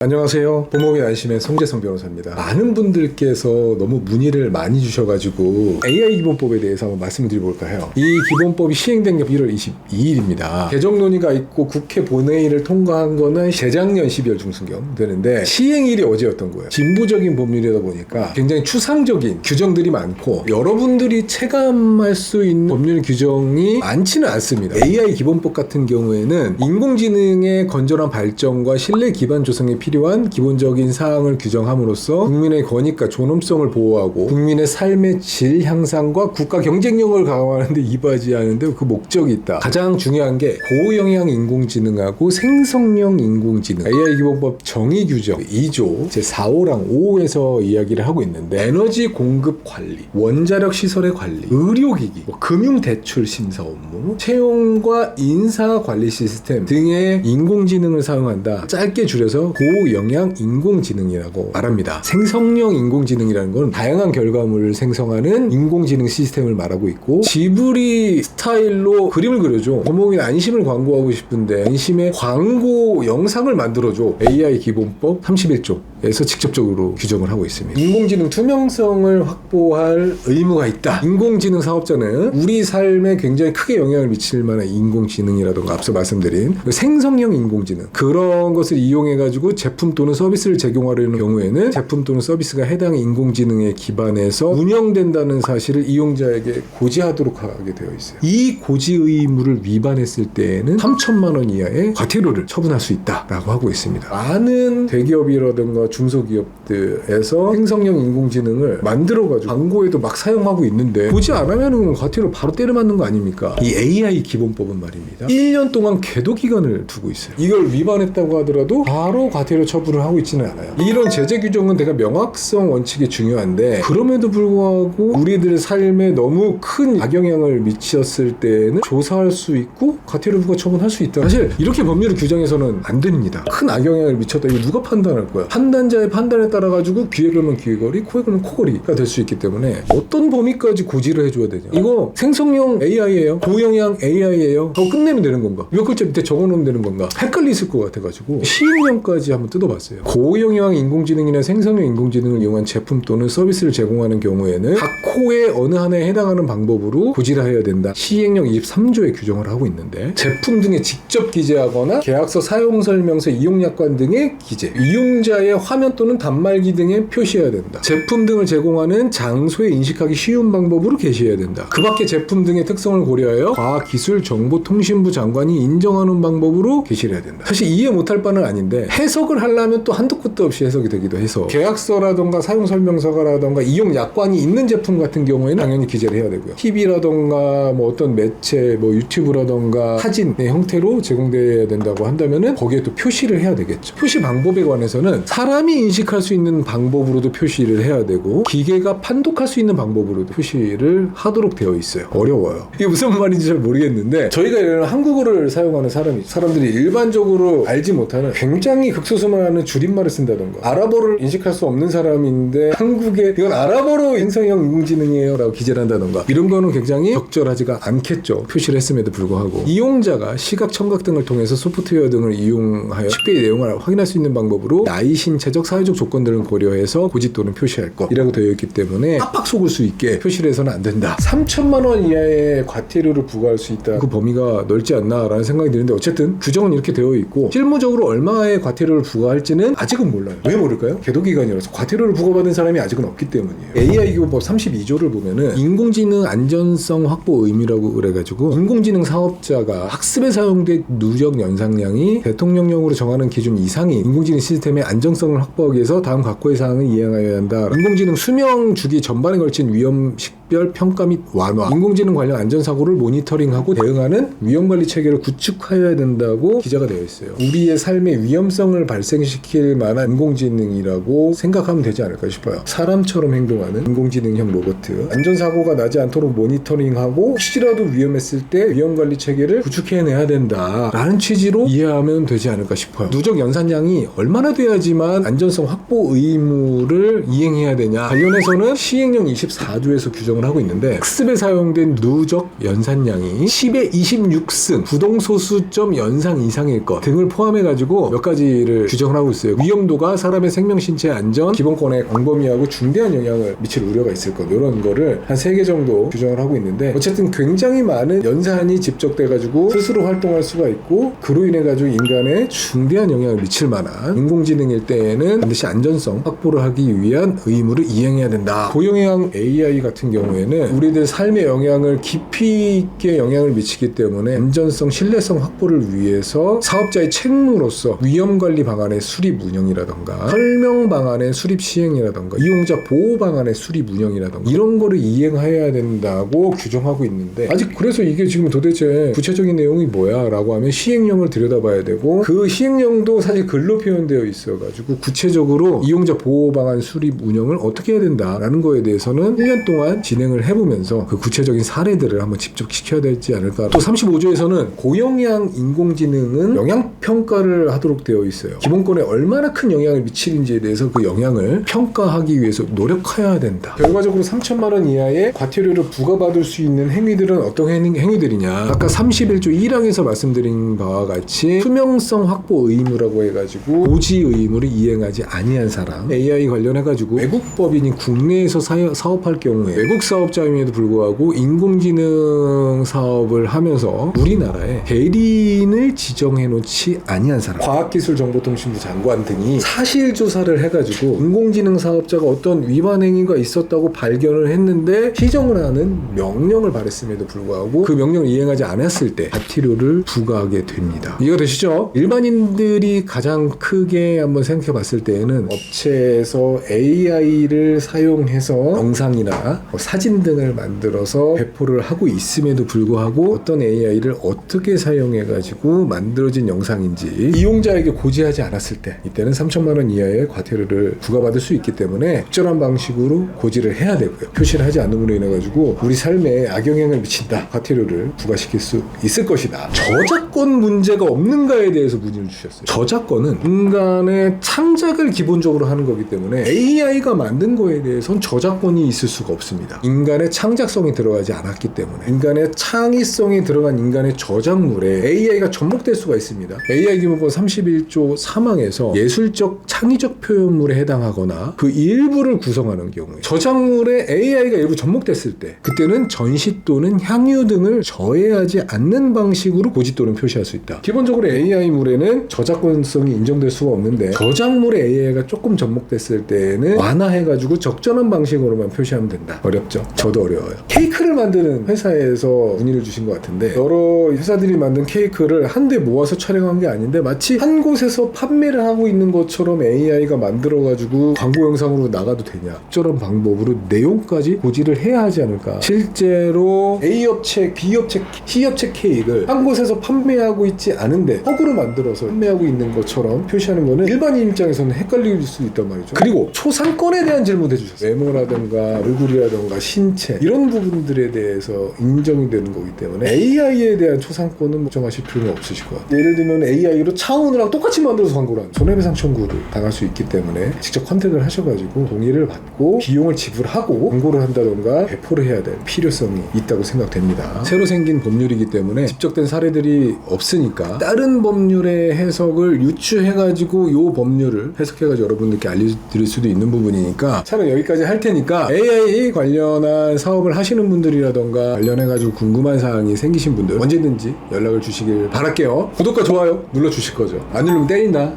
안녕하세요. 보험의 안심의 송재성 변호사입니다. 많은 분들께서 너무 문의를 많이 주셔가지고 AI 기본법에 대해서 한번 말씀을 드려볼까 해요. 이 기본법이 시행된 게 1월 22일입니다. 개정 논의가 있고 국회 본회의를 통과한 거는 재작년 12월 중순경 되는데 시행일이 어제였던 거예요. 진보적인 법률이다 보니까 굉장히 추상적인 규정들이 많고 여러분들이 체감할 수 있는 법률 규정이 많지는 않습니다. AI 기본법 같은 경우에는 인공지능의 건전한 발전과 신뢰 기반 조성에 필요한 기본적인 사항을 규정함으로써 국민의 권익과 존엄성을 보호하고 국민의 삶의 질 향상과 국가 경쟁력을 강화하는 데 이바지하는 데 그 목적이 있다. 가장 중요한 게 고영향 인공지능하고 생성형 인공지능 AI 기본법 정의 규정 2조 제4호랑 5호에서 이야기를 하고 있는데 에너지 공급 관리, 원자력 시설의 관리, 의료기기, 금융 대출 심사 업무, 채용과 인사 관리 시스템 등의 인공지능을 사용한다. 짧게 줄여서 고영향 인공지능이라고 말합니다. 생성형 인공지능이라는 건 다양한 결과물을 생성하는 인공지능 시스템을 말하고 있고 지브리 스타일로 그림을 그려줘. 법무부인 안심을 광고하고 싶은데 안심의 광고 영상을 만들어줘. AI 기본법 31조에서 직접적으로 규정을 하고 있습니다. 인공지능 투명성을 확보할 의무가 있다. 인공지능 사업자는 우리 삶에 굉장히 크게 영향을 미칠 만한 인공지능이라던가 앞서 말씀드린 생성형 인공지능 그런 것을 이용해가지고 제품 또는 서비스를 제공하려는 경우에는 제품 또는 서비스가 해당 인공지능에 기반해서 운영된다는 사실을 이용자에게 고지하도록 하게 되어 있어요. 이 고지 의무를 위반했을 때에는 3천만 원 이하의 과태료를 처분할 수 있다라고 하고 있습니다. 많은 대기업이라든가 중소기업들에서 생성형 인공지능을 만들어가지고 광고에도 막 사용하고 있는데 고지 안 하면은 과태료 바로 때려맞는 거 아닙니까? 이 AI 기본법은 말입니다. 1년 동안 계도 기간을 두고 있어요. 이걸 위반했다고 하더라도 바로 과태료 처분을 하고 있지는 않아요. 이런 제재 규정은 내가 명확성 원칙이 중요한데 그럼에도 불구하고 우리들 삶에 너무 큰 악영향을 미쳤을 때는 조사할 수 있고 과태료 부과 처분할 수 있다. 사실 이렇게 법률을 규정해서는 안 됩니다. 큰 악영향을 미쳤다. 이거 누가 판단할 거야? 판단자의 판단에 따라 가지고 귀에 걸면 귀걸이, 코에 걸면 코걸이가 될 수 있기 때문에 어떤 범위까지 고지를 해줘야 되냐? 이거 생성형 AI예요. 고영향 AI예요. 더 끝내면 되는 건가? 몇 글자 밑에 적어놓으면 되는 건가? 헷갈리 있을 것 같아가지고 시행령까지 한번 뜯어봤어요. 고영향 인공지능이나 생성형 인공지능을 이용한 제품 또는 서비스를 제공하는 경우에는 각 호의 어느 하나에 해당하는 방법으로 고지를 해야 된다. 시행령 23조에 규정을 하고 있는데 제품 등에 직접 기재하거나 계약서 사용설명서 이용약관 등의 기재, 이용자의 화면 또는 단말기 등에 표시해야 된다. 제품 등을 제공하는 장소에 인식하기 쉬운 방법으로 게시해야 된다. 그 밖에 제품 등의 특성을 고려하여 과기술정보통신부 장관이 인정하는 방법으로 게시를 해야 된다. 사실 이해 못할 바는 아닌데 해석을 하려면 또 한도 끝도 없이 해석이 되기도 해서 계약서라던가 사용설명서라던가 이용약관이 있는 제품 같은 경우에는 당연히 기재를 해야 되고요. TV라던가 뭐 어떤 매체, 뭐 유튜브라던가 사진의 형태로 제공돼야 된다고 한다면은 거기에 또 표시를 해야 되겠죠. 표시 방법에 관해서는 사람이 인식할 수 있는 방법으로도 표시를 해야 되고 기계가 판독할 수 있는 방법으로도 표시를 하도록 되어 있어요. 어려워요. 이게 무슨 말인지 잘 모르겠는데 저희가 이런 한국어를 사용하는 사람들이 일반적으로 알지 못하는 굉장히 극소수만한 줄임말을 쓴다던가 아랍어를 인식할 수 없는 사람인데 한국에 이건 아랍어로 생성형 인공지능이에요 라고 기재를 한다던가 이런 거는 굉장히 적절하지가 않겠죠. 표시를 했음에도 불구하고 이용자가 시각, 청각 등을 통해서 소프트웨어 등을 이용하여 쉽게 내용을 확인할 수 있는 방법으로 나이, 신체적, 사회적 조건들을 고려해서 고지 또는 표시할 것이라고 되어 있기 때문에 빡빡 속을 수 있게 표시를 해서는 안 된다. 3천만 원 이하의 과태료를 부과할 수 있다. 그 범위가 넓지 않나 라는 생각이 드는데 어쨌든 규정은 이렇게 되어 있고 실무적으로 얼마의 과태료를 부과할지는 아직은 몰라요. 왜 모를까요? 계도기간이라서 과태료를 부과받은 사람이 아직은 없기 때문이에요. AI 기본법 32조를 보면은 인공지능 안전성 확보 의무라고 그래가지고 인공지능 사업자가 학습에 사용된 누적 연상량이 대통령령으로 정하는 기준 이상인 인공지능 시스템의 안정성을 확보하기 위해서 다음 각호의 사항을 이행하여야 한다. 인공지능 수명 주기 전반에 걸친 위험 식별 평가 및 완화, 인공지능 관련 안전사고를 모니터링하고 대응하는 위험관리 체계를 구축하여야 된다고 기재가 되어 있어요. 우리의 삶의 위험성을 발생시킬 만한 인공지능이라고 생각하면 되지 않을까 싶어요. 사람처럼 행동하는 인공지능형 로봇 안전사고가 나지 않도록 모니터링하고 혹시라도 위험했을 때 위험관리 체계를 구축해내야 된다라는 취지로 이해하면 되지 않을까 싶어요. 누적 연산량이 얼마나 돼야지만 안전성 확보 의무를 이행해야 되냐 관련해서는 시행령 24조에서 규정을 주장을 하고 있는데 학습에 사용된 누적 연산량이 10의 26승 부동소수점 연상 이상일 것 등을 포함해가지고 몇 가지를 규정을 하고 있어요. 위험도가 사람의 생명, 신체 안전, 기본권에 광범위하고 중대한 영향을 미칠 우려가 있을 것, 이런 거를 한 3개 정도 규정을 하고 있는데, 어쨌든 굉장히 많은 연산이 집적돼가지고 스스로 활동할 수가 있고, 그로 인해가지고 인간에 중대한 영향을 미칠 만한 인공지능일 때에는 반드시 안전성 확보를 하기 위한 의무를 이행해야 된다. 고영향 AI 같은 경우에는 우리들 삶의 영향을 깊이 있게 영향을 미치기 때문에 안전성, 신뢰성 확보를 위해서 사업자의 책무로서 위험관리 방안의 수립 운영이라던가 설명 방안의 수립 시행이라던가 이용자 보호 방안의 수립 운영이라던가 이런 거를 이행해야 된다고 규정하고 있는데, 아직 그래서 이게 지금 도대체 구체적인 내용이 뭐야 라고 하면 시행령을 들여다봐야 되고, 그 시행령도 사실 글로 표현되어 있어가지고 구체적으로 이용자 보호 방안 수립 운영을 어떻게 해야 된다라는 거에 대해서는 1년 동안 진행을 해보면서 그 구체적인 사례들을 한번 집적시켜야 되지 않을까. 또 35조에서는 고영향 인공지능은 영향평가를 하도록 되어 있어요. 기본권에 얼마나 큰 영향을 미치는지에 대해서 그 영향을 평가하기 위해서 노력해야 된다. 결과적으로 3천만 원 이하의 과태료를 부과받을 수 있는 행위들은 어떤 행위들이냐, 아까 31조 1항에서 말씀드린 바와 같이 투명성 확보 의무라고 해가지고 고지 의무를 이행하지 아니한 사람, AI 관련해가지고 외국 법인이 국내에서 사업할 경우에 외국 사업자임에도 불구하고 인공지능 사업을 하면서 우리나라에 대리인을 지정해 놓지 아니한 사람, 과학기술정보통신부 장관 등이 사실조사를 해가지고 인공지능 사업자가 어떤 위반 행위가 있었다고 발견을 했는데 시정을 하는 명령을 발했음에도 불구하고 그 명령을 이행하지 않았을 때 과태료를 부과하게 됩니다. 이해가 되시죠? 일반인들이 가장 크게 한번 생각해 봤을 때에는 업체에서 AI를 사용해서 영상이나 사진 등을 만들어서 배포를 하고 있음에도 불구하고 어떤 AI를 어떻게 사용해 가지고 만들어진 영상인지 이용자에게 고지하지 않았을 때, 이때는 3천만 원 이하의 과태료를 부과받을 수 있기 때문에 적절한 방식으로 고지를 해야 되고요. 표시를 하지 않음으로 인해 가지고 우리 삶에 악영향을 미친다, 과태료를 부과시킬 수 있을 것이다. 저작권 문제가 없는가에 대해서 문의를 주셨어요. 저작권은 인간의 창작을 기본적으로 하는 거기 때문에 AI가 만든 거에 대해서는 저작권이 있을 수가 없습니다. 인간의 창작성이 들어가지 않았기 때문에, 인간의 창의성이 들어간 인간의 저작물에 AI가 접목될 수가 있습니다. AI 기본법 31조 3항에서 예술적 창의적 표현물에 해당하거나 그 일부를 구성하는 경우에 저작물에 AI가 일부 접목됐을 때, 그때는 전시 또는 향유 등을 저해하지 않는 방식으로 고지 또는 표시할 수 있다. 기본적으로 AI물에는 저작권성이 인정될 수가 없는데, 저작물에 AI가 조금 접목됐을 때에는 완화해가지고 적절한 방식으로만 표시하면 된다. 어렵죠? 저도 어려워요. 케이크를 만드는 회사에서 문의를 주신 것 같은데, 여러 회사들이 만든 케이크를 한데 모아서 촬영한 게 아닌데 마치 한 곳에서 판매를 하고 있는 것처럼 AI가 만들어가지고 광고 영상으로 나가도 되냐, 적절한 방법으로 내용까지 고지를 해야 하지 않을까. 실제로 A업체, B업체, C업체 케이크를 한 곳에서 판매하고 있지 않은데 허구로 만들어서 판매하고 있는 것처럼 표시하는 거는 일반인 입장에서는 헷갈릴 수 있단 말이죠. 그리고 초상권에 대한 질문도 해주셨어요. 외모라든가 얼굴이라든가 신체, 이런 부분들에 대해서 인정이 되는 거기 때문에 AI에 대한 초상권은 걱정하실 필요는 없으실 것 같아요. 예를 들면 AI로 차은우랑 똑같이 만들어서 광고를 하면 손해배상 청구를 당할 수 있기 때문에 직접 컨택을 하셔가지고 동의를 받고 비용을 지불하고 광고를 한다던가 배포를 해야 될 필요성이 있다고 생각됩니다. 새로 생긴 법률이기 때문에 집적된 사례들이 없으니까 다른 법률의 해석을 유추해가지고 요 법률을 해석해가지고 여러분들께 알려드릴 수도 있는 부분이니까 차라리 여기까지 할 테니까 AI 관련한 사업을 하시는 분들이라던가 관련해가지고 궁금한 사항이 생기신 분들 언제든지 연락을 주시길 바랄게요. 구독과 좋아요 눌러주실 거죠? 안 누르면 때린다.